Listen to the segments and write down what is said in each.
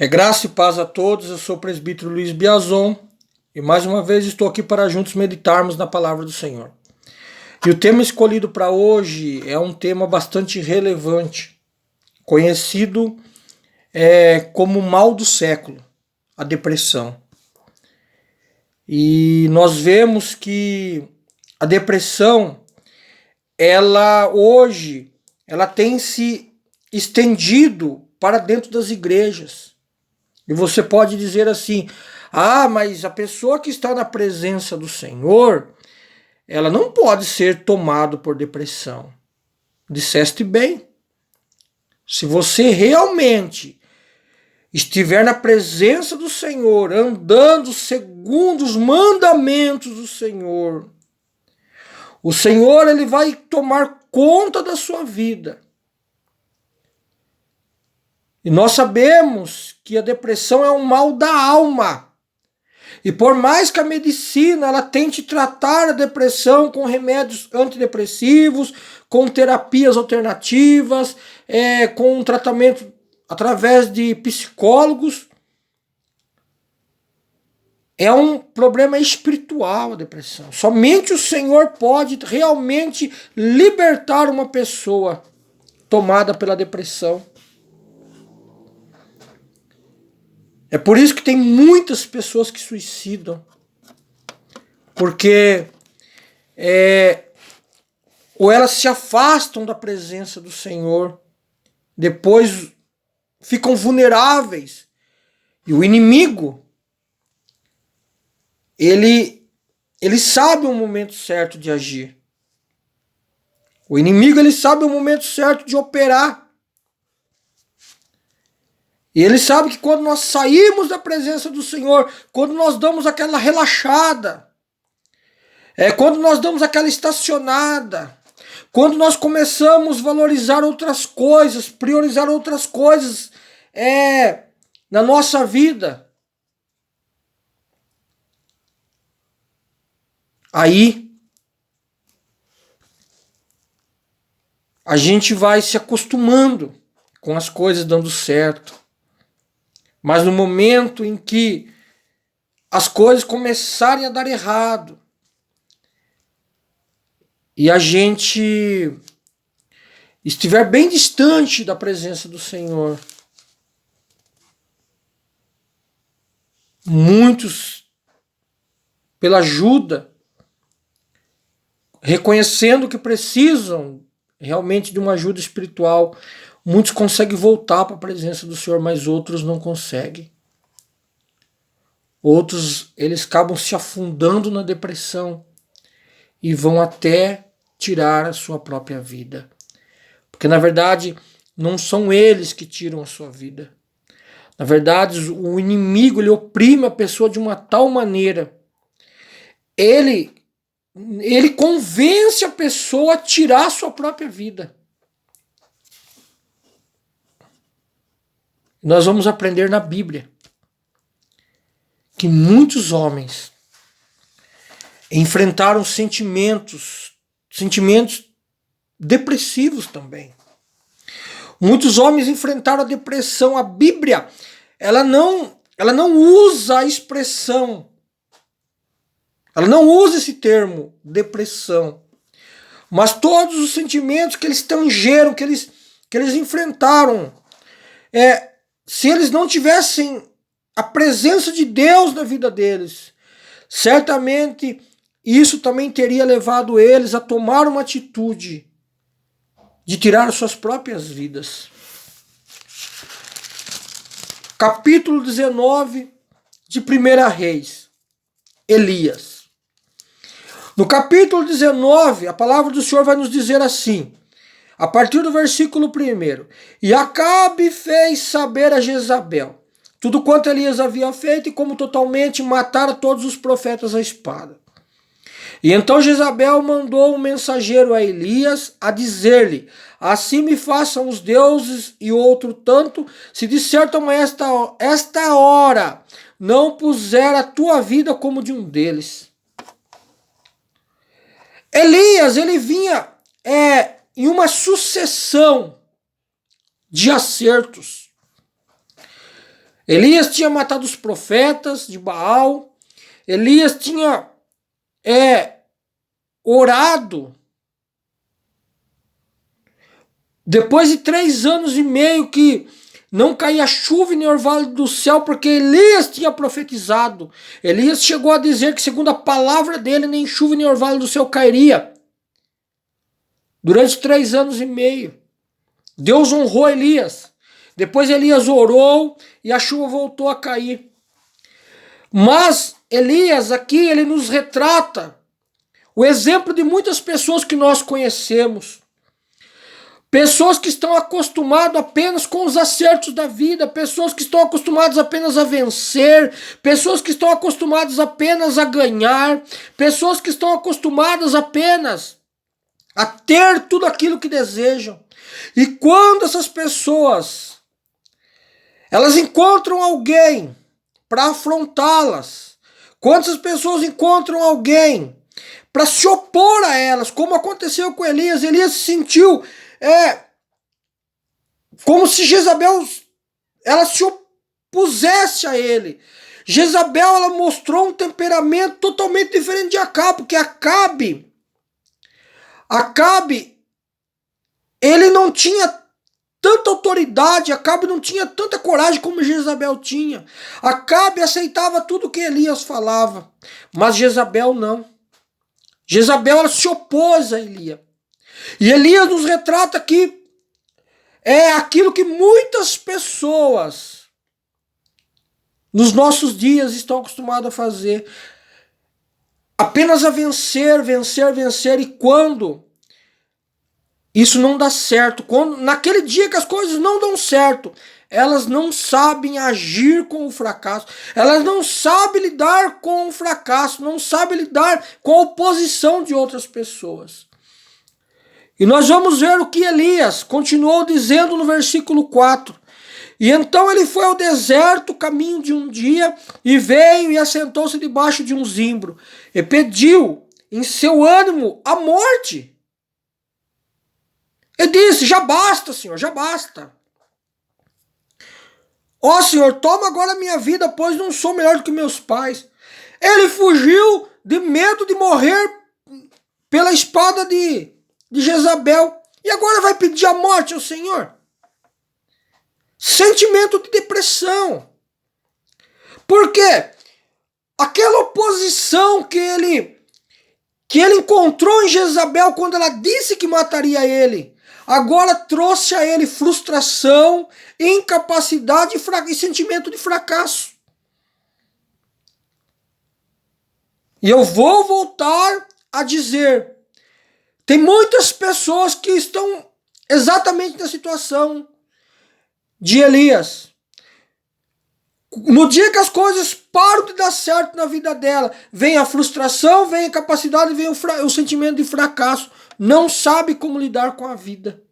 Graça e paz a todos, eu sou o presbítero Luiz Biazon e mais uma vez estou aqui para juntos meditarmos na palavra do Senhor. E o tema escolhido para hoje é um tema bastante relevante, conhecido como o mal do século, a depressão. E nós vemos que a depressão, hoje, ela tem se estendido para dentro das igrejas. E você pode dizer assim: mas a pessoa que está na presença do Senhor, ela não pode ser tomada por depressão. Disseste bem. Se você realmente estiver na presença do Senhor, andando segundo os mandamentos do Senhor, o Senhor ele vai tomar conta da sua vida. E nós sabemos que a depressão é um mal da alma. E por mais que a medicina ela tente tratar a depressão com remédios antidepressivos, com terapias alternativas, com tratamento através de psicólogos, é um problema espiritual a depressão. Somente o Senhor pode realmente libertar uma pessoa tomada pela depressão. É por isso que tem muitas pessoas que suicidam. Porque ou elas se afastam da presença do Senhor, depois ficam vulneráveis. E o inimigo, ele sabe o momento certo de agir. O inimigo ele sabe o momento certo de operar. E ele sabe que quando nós saímos da presença do Senhor, quando nós damos aquela relaxada, quando nós damos aquela estacionada, quando nós começamos a valorizar outras coisas, priorizar outras coisas na nossa vida, aí a gente vai se acostumando com as coisas dando certo. Mas no momento em que as coisas começarem a dar errado e a gente estiver bem distante da presença do Senhor, muitos, pela ajuda, reconhecendo que precisam realmente de uma ajuda espiritual, muitos conseguem voltar para a presença do Senhor, mas outros não conseguem. Outros, eles acabam se afundando na depressão e vão até tirar a sua própria vida. Porque, na verdade, não são eles que tiram a sua vida. Na verdade, o inimigo, ele oprime a pessoa de uma tal maneira. Ele convence a pessoa a tirar a sua própria vida. Nós vamos aprender na Bíblia que muitos homens enfrentaram sentimentos depressivos também. Muitos homens enfrentaram a depressão. A Bíblia, ela não usa a expressão, ela não usa esse termo, depressão. Mas todos os sentimentos que eles tangeram, que eles enfrentaram, se eles não tivessem a presença de Deus na vida deles, certamente isso também teria levado eles a tomar uma atitude de tirar suas próprias vidas. Capítulo 19 de 1 Reis, Elias. No capítulo 19, a palavra do Senhor vai nos dizer assim, a partir do versículo 1: E Acabe fez saber a Jezabel tudo quanto Elias havia feito e como totalmente matara todos os profetas à espada. E então Jezabel mandou um mensageiro a Elias a dizer-lhe: Assim me façam os deuses e outro tanto, se de certo amanhã esta hora não puser a tua vida como de um deles. Elias, ele vinha em uma sucessão de acertos. Elias tinha matado os profetas de Baal. Elias tinha orado. Depois de 3 anos e meio que não caía chuva nem orvalho do céu, porque Elias tinha profetizado. Elias chegou a dizer que, segundo a palavra dele, nem chuva nem orvalho do céu cairia. Durante 3 anos e meio. Deus honrou Elias. Depois Elias orou e a chuva voltou a cair. Mas Elias aqui, ele nos retrata o exemplo de muitas pessoas que nós conhecemos. Pessoas que estão acostumadas apenas com os acertos da vida, pessoas que estão acostumadas apenas a vencer, pessoas que estão acostumadas apenas a ganhar, pessoas que estão acostumadas apenas a ter tudo aquilo que desejam. E quando essas pessoas, elas encontram alguém para afrontá-las, quando essas pessoas encontram alguém para se opor a elas, como aconteceu com Elias, Elias se sentiu como se Jezabel ela se opusesse a ele. Jezabel, ela mostrou um temperamento totalmente diferente de Acabe, porque Acabe, ele não tinha tanta autoridade, Acabe não tinha tanta coragem como Jezabel tinha. Acabe aceitava tudo que Elias falava, mas Jezabel não. Jezabel, ela se opôs a Elias. E Elias nos retrata aqui aquilo que muitas pessoas nos nossos dias estão acostumadas a fazer. Apenas a vencer, vencer, vencer. E quando isso não dá certo, quando naquele dia que as coisas não dão certo, elas não sabem agir com o fracasso, elas não sabem lidar com o fracasso, não sabem lidar com a oposição de outras pessoas. E nós vamos ver o que Elias continuou dizendo no versículo 4. E então ele foi ao deserto, caminho de um dia, e veio e assentou-se debaixo de um zimbro, e pediu em seu ânimo a morte. E disse: já basta, Senhor, já basta. Ó Senhor, toma agora a minha vida, pois não sou melhor do que meus pais. Ele fugiu de medo de morrer pela espada de Jezabel. E agora vai pedir a morte ao Senhor. Sentimento de depressão. Por quê? Aquela oposição que ele encontrou em Jezabel quando ela disse que mataria ele, agora trouxe a ele frustração, incapacidade e sentimento de fracasso. E eu vou voltar a dizer, tem muitas pessoas que estão exatamente na situação de Elias. No dia que as coisas param de dar certo na vida dela, vem a frustração, vem a incapacidade, vem o sentimento de fracasso. Não sabe como lidar com a vida.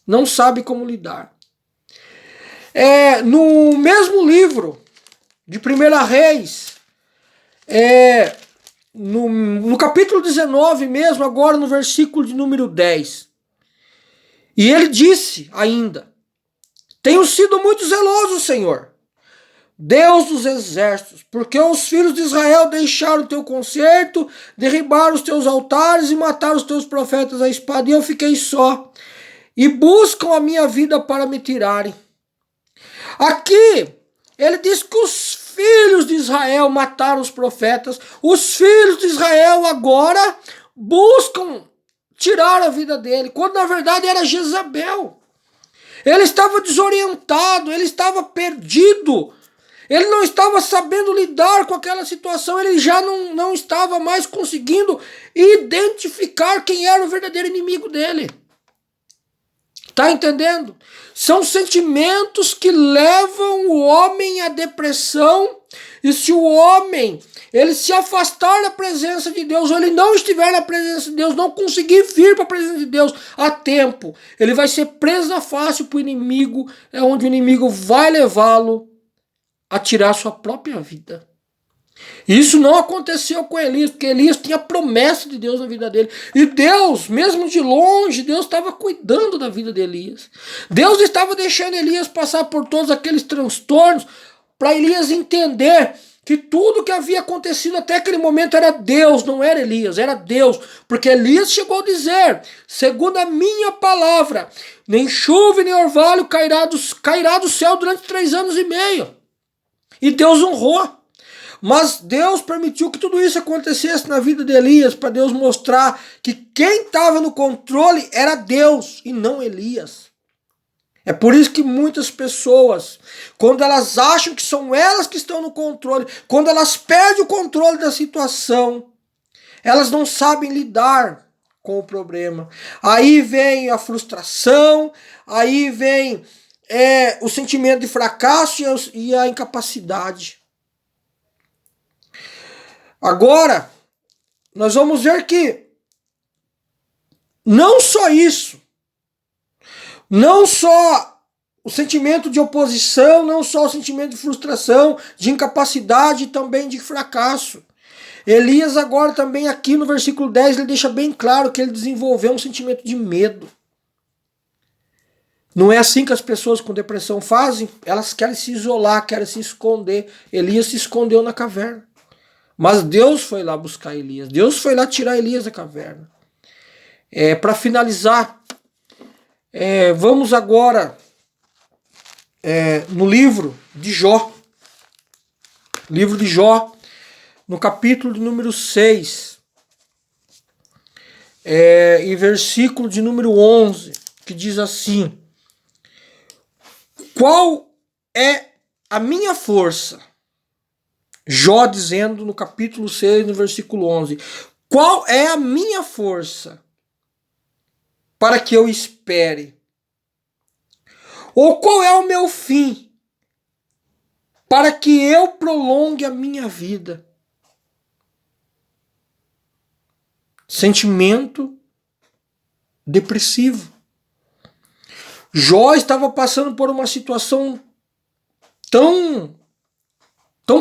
Não sabe como lidar. No mesmo livro de 1 Reis, no capítulo 19 mesmo, agora no versículo de número 10. E ele disse ainda: tenho sido muito zeloso, Senhor, Deus dos exércitos, porque os filhos de Israel deixaram o teu concerto, derribaram os teus altares e mataram os teus profetas à espada, e eu fiquei só, e buscam a minha vida para me tirarem. Aqui, ele diz que os filhos de Israel mataram os profetas, os filhos de Israel agora buscam tirar a vida dele, quando na verdade era Jezabel. Ele estava desorientado, ele estava perdido, ele não estava sabendo lidar com aquela situação, ele já não estava mais conseguindo identificar quem era o verdadeiro inimigo dele. Tá entendendo? São sentimentos que levam o homem à depressão, e se o homem ele se afastar da presença de Deus, ou ele não estiver na presença de Deus, não conseguir vir para a presença de Deus a tempo, ele vai ser presa fácil para o inimigo, onde o inimigo vai levá-lo a tirar sua própria vida. Isso não aconteceu com Elias, porque Elias tinha promessa de Deus na vida dele. E Deus, mesmo de longe, Deus estava cuidando da vida de Elias. Deus estava deixando Elias passar por todos aqueles transtornos para Elias entender que tudo que havia acontecido até aquele momento era Deus, não era Elias, era Deus. Porque Elias chegou a dizer, segundo a minha palavra, nem chuva nem orvalho cairá do céu durante 3 anos e meio. E Deus honrou. Mas Deus permitiu que tudo isso acontecesse na vida de Elias, para Deus mostrar que quem estava no controle era Deus e não Elias. É por isso que muitas pessoas, quando elas acham que são elas que estão no controle, quando elas perdem o controle da situação, elas não sabem lidar com o problema. Aí vem a frustração, aí vem o sentimento de fracasso e a incapacidade. Agora, nós vamos ver que não só isso, não só o sentimento de oposição, não só o sentimento de frustração, de incapacidade e também de fracasso. Elias agora também aqui no versículo 10, ele deixa bem claro que ele desenvolveu um sentimento de medo. Não é assim que as pessoas com depressão fazem? Elas querem se isolar, querem se esconder. Elias se escondeu na caverna. Mas Deus foi lá buscar Elias. Deus foi lá tirar Elias da caverna. Para finalizar, vamos agora no livro de Jó. Livro de Jó, no capítulo de número 6, e versículo de número 11, que diz assim: qual é a minha força? Jó dizendo no capítulo 6, no versículo 11, qual é a minha força para que eu espere? Ou qual é o meu fim para que eu prolongue a minha vida? Sentimento depressivo. Jó estava passando por uma situação tão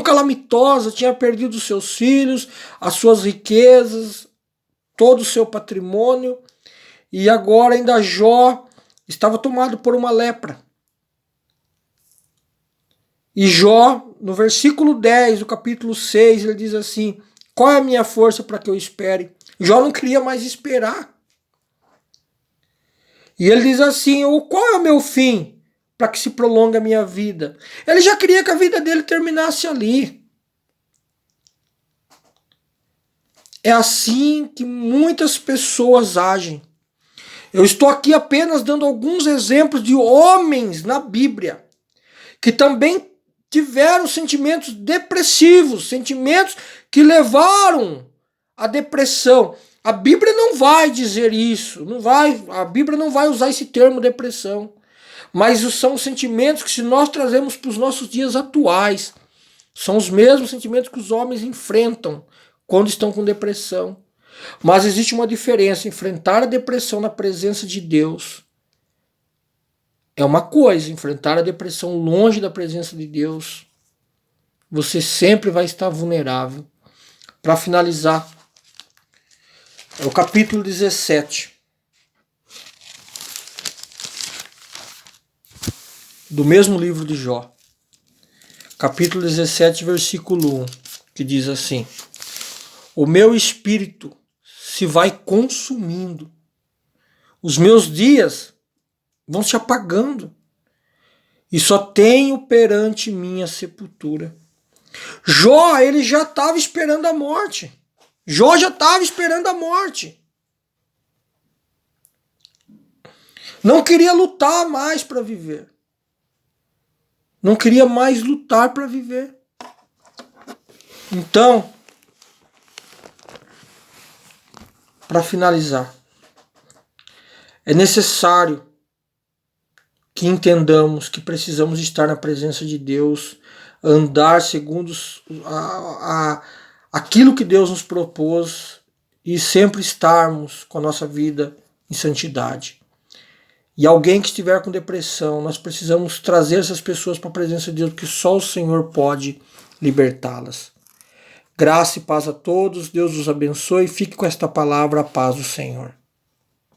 calamitosa, tinha perdido os seus filhos, as suas riquezas, todo o seu patrimônio, e agora ainda Jó estava tomado por uma lepra. E Jó, no versículo 10 do capítulo 6, ele diz assim: qual é a minha força para que eu espere? Jó não queria mais esperar. E ele diz assim: qual é o meu fim para que se prolongue a minha vida? Ele já queria que a vida dele terminasse ali. É assim que muitas pessoas agem. Eu estou aqui apenas dando alguns exemplos de homens na Bíblia que também tiveram sentimentos depressivos, sentimentos que levaram à depressão. A Bíblia não vai dizer isso, a Bíblia não vai usar esse termo depressão, mas são sentimentos que, se nós trazemos para os nossos dias atuais, são os mesmos sentimentos que os homens enfrentam quando estão com depressão. Mas existe uma diferença: enfrentar a depressão na presença de Deus é uma coisa, enfrentar a depressão longe da presença de Deus, você sempre vai estar vulnerável. Para finalizar, é o capítulo 17 do mesmo livro de Jó. Capítulo 17, versículo 1, que diz assim: o meu espírito se vai consumindo, os meus dias vão se apagando, e só tenho perante mim a sepultura. Jó, ele já estava esperando a morte. Jó já estava esperando a morte. Não queria lutar mais para viver. Não queria mais lutar para viver. Então, para finalizar, é necessário que entendamos que precisamos estar na presença de Deus, andar segundo aquilo que Deus nos propôs e sempre estarmos com a nossa vida em santidade. E alguém que estiver com depressão, nós precisamos trazer essas pessoas para a presença de Deus, porque só o Senhor pode libertá-las. Graça e paz a todos, Deus os abençoe, fique com esta palavra, a paz do Senhor.